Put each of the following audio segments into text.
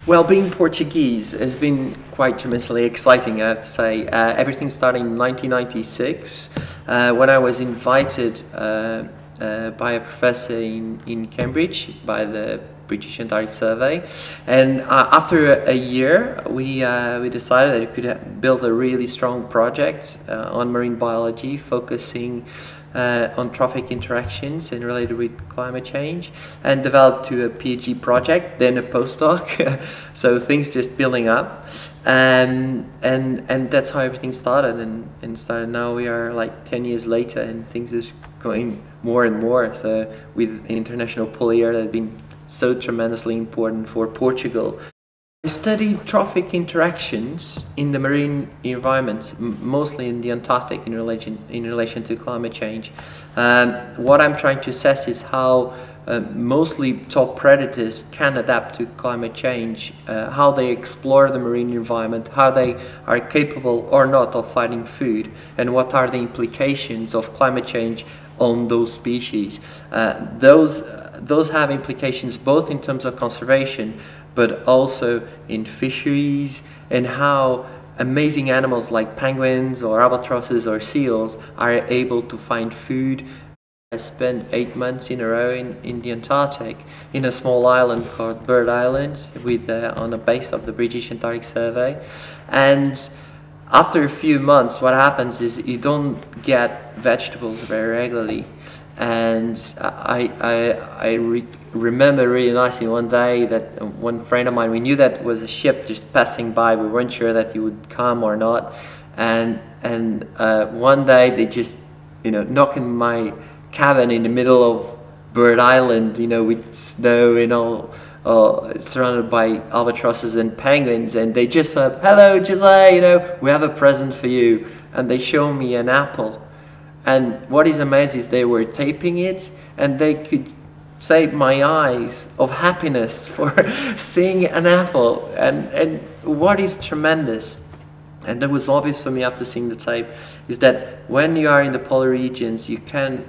Well, being Portuguese has been quite tremendously exciting, I have to say. Everything started in 1996 when I was invited by a professor in Cambridge, by the British Antarctic Survey. And after a year, we decided that we could build a really strong project on marine biology, focusing on trophic interactions and related with climate change, and developed to a PhD project, then a postdoc. So things just building up, and that's how everything started. And so now we are like 10 years later, and things is going more and more. So with international polar year that has been so tremendously important for Portugal. I studied trophic interactions in the marine environment, mostly in the Antarctic in relation to climate change. What I'm trying to assess is how mostly top predators can adapt to climate change, how they explore the marine environment, how they are capable or not of finding food, and what are the implications of climate change on those species. Those have implications both in terms of conservation, but also in fisheries, and how amazing animals like penguins or albatrosses or seals are able to find food. I spent 8 months in a row in the Antarctic, in a small island called Bird Island, on the base of the British Antarctic Survey. And after a few months, what happens is you don't get vegetables very regularly. And I remember really nicely one day that one friend of mine, we knew that was a ship just passing by. We weren't sure that he would come or not. And one day they just, knock in my cabin in the middle of Bird Island, with snow and all, surrounded by albatrosses and penguins, and they just said, "Hello, Jose, we have a present for you." And they show me an apple. And what is amazing is they were taping it, and they could save my eyes of happiness for seeing an apple. And what is tremendous, and that was obvious for me after seeing the tape, is that when you are in the polar regions, you can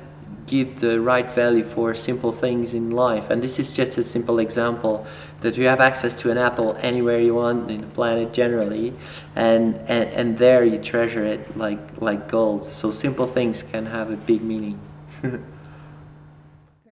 give the right value for simple things in life. And this is just a simple example that you have access to an apple anywhere you want in the planet generally, and there you treasure it like gold. So simple things can have a big meaning.